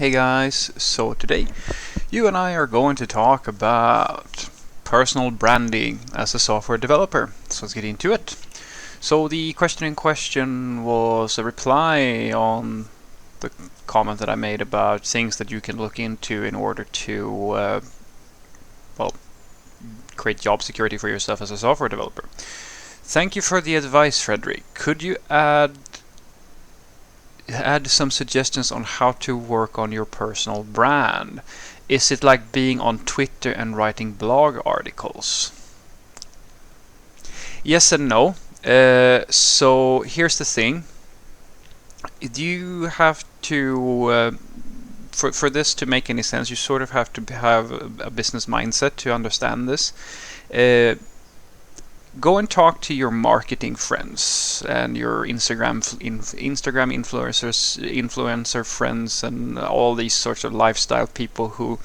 Hey guys, so today you and I are going to talk about personal branding as a software developer. So let's get into it. So the question in question was a reply on the comment that I made about things that you can look into in order to, well, create job security for yourself as a software developer. Thank you for the advice, Frederick. Could you add some suggestions on how to work on your personal brand? Is it like being on Twitter and writing blog articles? Yes and no. So here's the thing. You have to, for this to make any sense, you sort of have to have a business mindset to understand this. Go and talk to your marketing friends and your Instagram influencer friends, and all these sorts of lifestyle people who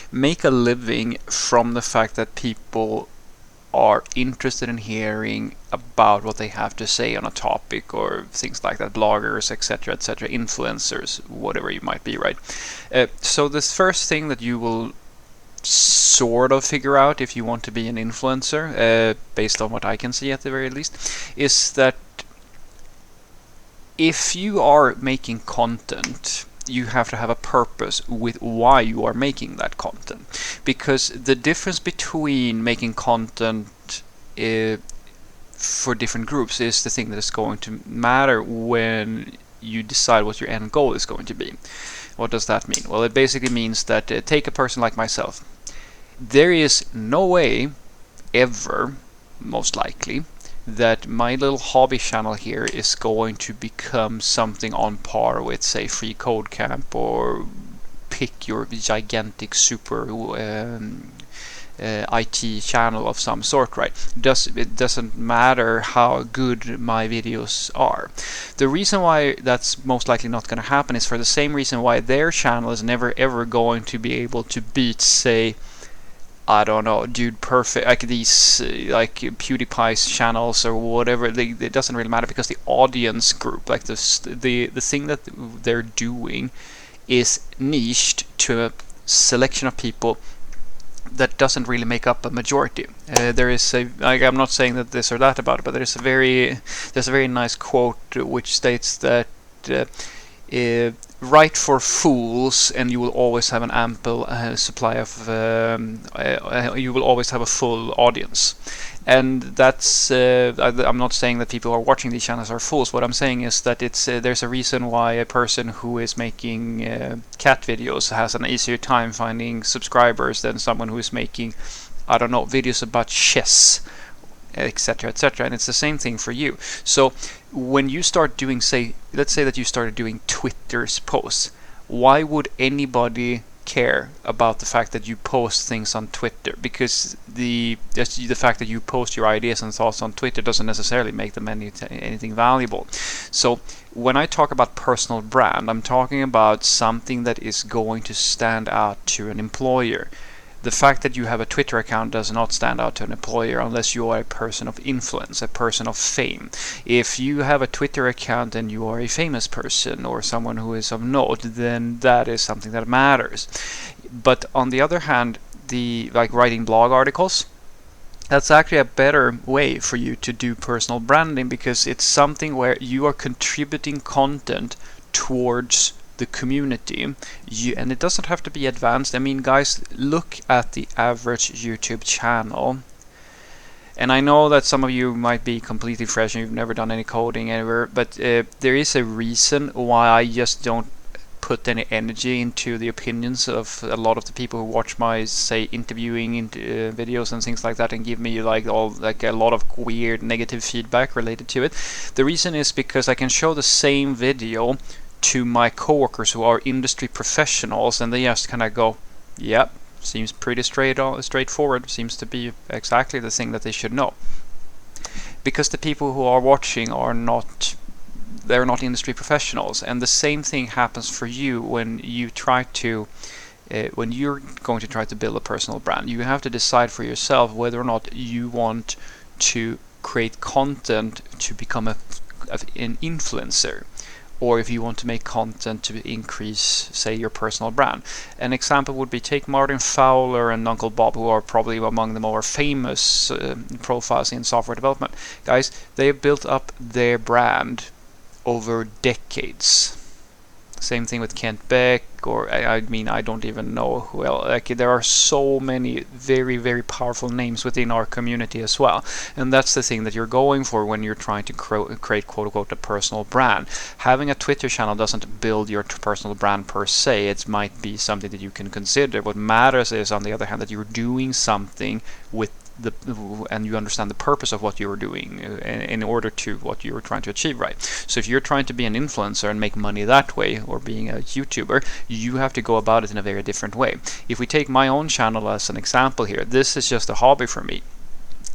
make a living from the fact that people are interested in hearing about what they have to say on a topic or things like that. Bloggers, etc., etc., influencers, whatever you might be, right? So this first thing that you will sort of figure out if you want to be an influencer, based on what I can see at the very least, is that if you are making content, you have to have a purpose with why you are making that content. Because the difference between making content for different groups is the thing that is going to matter when you decide what your end goal is going to be. What does that mean? Well, it basically means that take a person like myself. There is no way ever, most likely, that my little hobby channel here is going to become something on par with, say, Free Code Camp, or pick your gigantic super IT channel of some sort, right? It doesn't matter how good my videos are. The reason why that's most likely not going to happen is for the same reason why their channel is never ever going to be able to beat, say, I don't know, Dude Perfect, like these like PewDiePie's channels or whatever. It doesn't really matter, because the audience group, like the thing that they're doing, is niched to a selection of people that doesn't really make up a majority. There is a, I'm not saying that this or that about it, but there's a very nice quote which states that write for fools and you will always have an ample supply of you will always have a full audience. And that's I'm not saying that people who are watching these channels are fools. What I'm saying is that it's there's a reason why a person who is making cat videos has an easier time finding subscribers than someone who is making, I don't know, videos about chess, etc., etc. And it's the same thing for you. So when you start doing, say, let's say that you started doing Twitter's posts, why would anybody care about the fact that you post things on Twitter? Because just the fact that you post your ideas and thoughts on Twitter doesn't necessarily make them anything valuable. So when I talk about personal brand, I'm talking about something that is going to stand out to an employer. The fact that you have a Twitter account does not stand out to an employer unless you are a person of influence, a person of fame. If you have a Twitter account and you are a famous person or someone who is of note, then that is something that matters. But on the other hand, like writing blog articles, that's actually a better way for you to do personal branding, because it's something where you are contributing content towards the community, and it doesn't have to be advanced. I mean, guys, look at the average YouTube channel. And I know that some of you might be completely fresh and you've never done any coding ever, but there is a reason why I just don't put any energy into the opinions of a lot of the people who watch my, say, interviewing videos and things like that, and give me like a lot of weird negative feedback related to it. The reason is because I can show the same video to my coworkers who are industry professionals, and they just kind of go, yep, seems pretty straightforward, seems to be exactly the thing that they should know. Because the people who are watching they're not industry professionals. And the same thing happens for you when you try to when you're going to try to build a personal brand. You have to decide for yourself whether or not you want to create content to become an influencer, or if you want to make content to increase, say, your personal brand. An example would be take Martin Fowler and Uncle Bob, who are probably among the more famous profiles in software development. Guys, they have built up their brand over decades. Same thing with Kent Beck, or I mean, I don't even know who else. Like, there are so many very, very powerful names within our community as well. And that's the thing that you're going for when you're trying to create, quote unquote, a personal brand. Having a Twitter channel doesn't build your personal brand per se. It might be something that you can consider. What matters is, on the other hand, that you're doing something with and you understand the purpose of what you're doing in order to what you're trying to achieve, right? So if you're trying to be an influencer and make money that way, or being a YouTuber, you have to go about it in a very different way. If we take my own channel as an example here, this is just a hobby for me.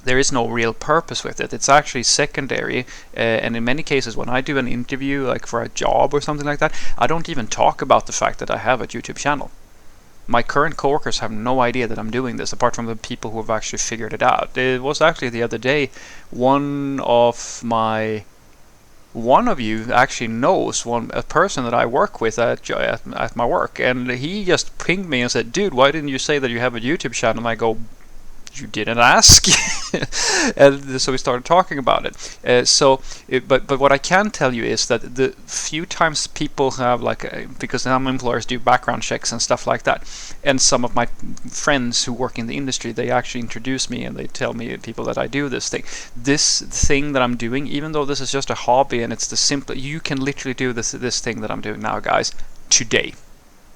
There is no real purpose with it. It's actually secondary, and in many cases when I do an interview, like for a job or something like that, I don't even talk about the fact that I have a YouTube channel. My current coworkers have no idea that I'm doing this, apart from the people who have actually figured it out. It was actually the other day, one of you actually knows a person that I work with at my work, and he just pinged me and said, "Dude, why didn't you say that you have a YouTube channel?" And I go, "You didn't ask." And so we started talking about it. But what I can tell you is that the few times people have, because some employers do background checks and stuff like that, and some of my friends who work in the industry, they actually introduce me and they tell me, people, that I do this thing. This thing that I'm doing, even though this is just a hobby and it's the simple, you can literally do this thing that I'm doing now, guys, today.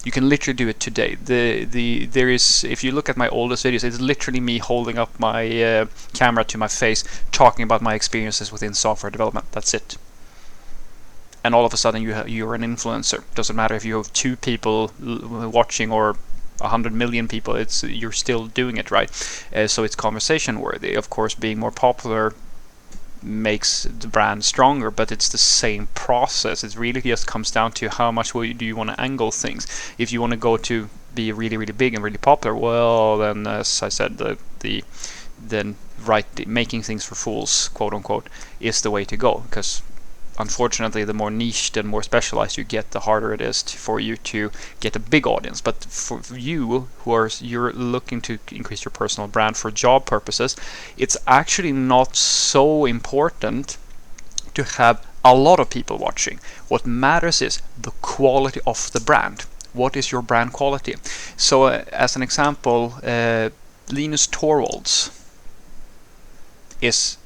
You can literally do it today. There is, if you look at my oldest videos, it's literally me holding up my camera to my face, talking about my experiences within software development. That's it. And all of a sudden you're an influencer. Doesn't matter if you have 2 people watching or 100 million people. You're still doing it, right? So it's conversation worthy. Of course, being more popular makes the brand stronger, but it's the same process. It really just comes down to how much do you want to angle things. If you want to go to be really, really big and really popular, well, then, as I said, making things for fools, quote unquote, is the way to go, because unfortunately the more niched and more specialized you get, the harder it is for you to get a big audience. But for you you're looking to increase your personal brand for job purposes, it's actually not so important to have a lot of people watching. What matters is the quality of the brand. What is your brand quality? So as an example, Linus Torvalds is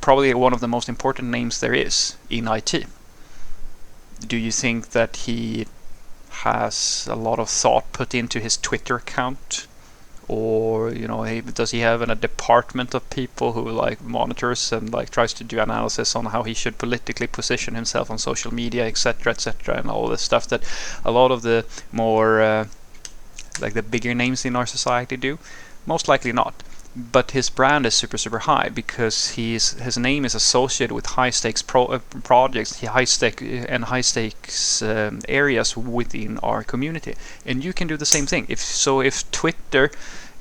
probably one of the most important names there is in IT. Do you think that he has a lot of thought put into his Twitter account? Or, does he have a department of people who monitors and tries to do analysis on how he should politically position himself on social media, etc., and all this stuff that a lot of the more the bigger names in our society do? Most likely not. But his brand is super, super high because his name is associated with high stakes projects, high stakes areas within our community, and you can do the same thing. If Twitter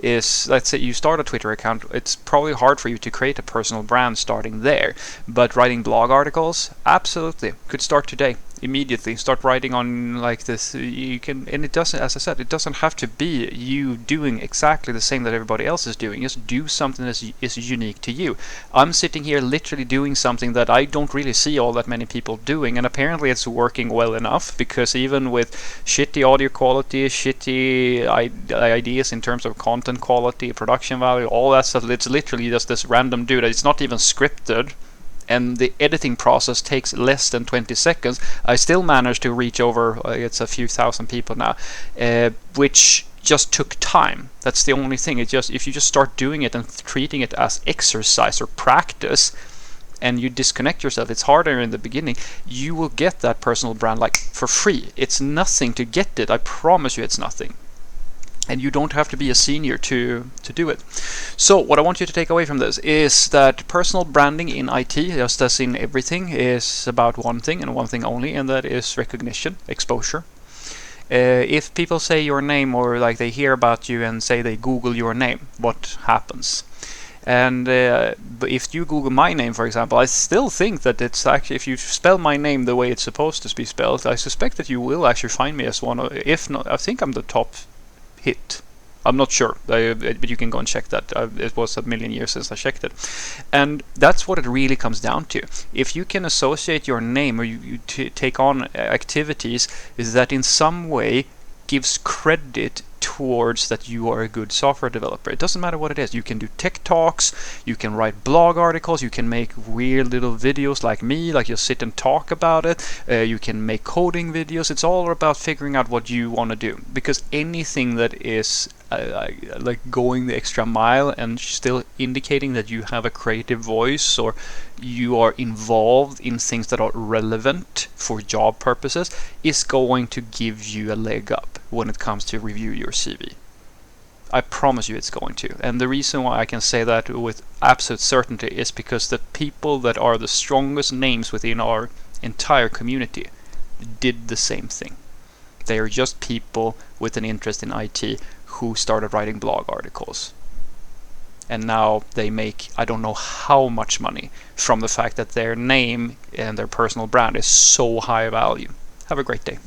is, let's say you start a Twitter account, it's probably hard for you to create a personal brand starting there. But writing blog articles, absolutely, could start today. Immediately start writing on this. You can, and it doesn't, as I said, it doesn't have to be you doing exactly the same that everybody else is doing. Just do something that is unique to you. I'm sitting here literally doing something that I don't really see all that many people doing, and apparently it's working well enough, because even with shitty audio quality, shitty ideas in terms of content quality, production value, all that stuff, it's literally just this random dude. It's not even scripted, and the editing process takes less than 20 seconds. I still managed to reach over, it's a few thousand people now, which just took time. That's the only thing. If you just start doing it and treating it as exercise or practice, and you disconnect yourself, it's harder in the beginning, you will get that personal brand for free. It's nothing to get it. I promise you it's nothing. And you don't have to be a senior to do it. So what I want you to take away from this is that personal branding in IT, just as in everything, is about one thing and one thing only, and that is recognition, exposure. If people say your name, or they hear about you and say they Google your name, what happens? And but if you Google my name, for example, I still think that it's actually, if you spell my name the way it's supposed to be spelled, I suspect that you will actually find me as one of, if not, I think I'm the top hit. I'm not sure, but you can go and check that. It was a million years since I checked it. And that's what it really comes down to. If you can associate your name, or you take on activities is that in some way gives credit towards that you are a good software developer. It doesn't matter what it is. You can do tech talks, you can write blog articles, you can make weird little videos like me, like you'll sit and talk about it, you can make coding videos. It's all about figuring out what you want to do, because anything that is like going the extra mile and still indicating that you have a creative voice, or you are involved in things that are relevant for job purposes, is going to give you a leg up when it comes to review your CV. I promise you it's going to. And the reason why I can say that with absolute certainty is because the people that are the strongest names within our entire community did the same thing. They are just people with an interest in IT who started writing blog articles. And now they make, I don't know how much money from the fact that their name and their personal brand is so high value. Have a great day.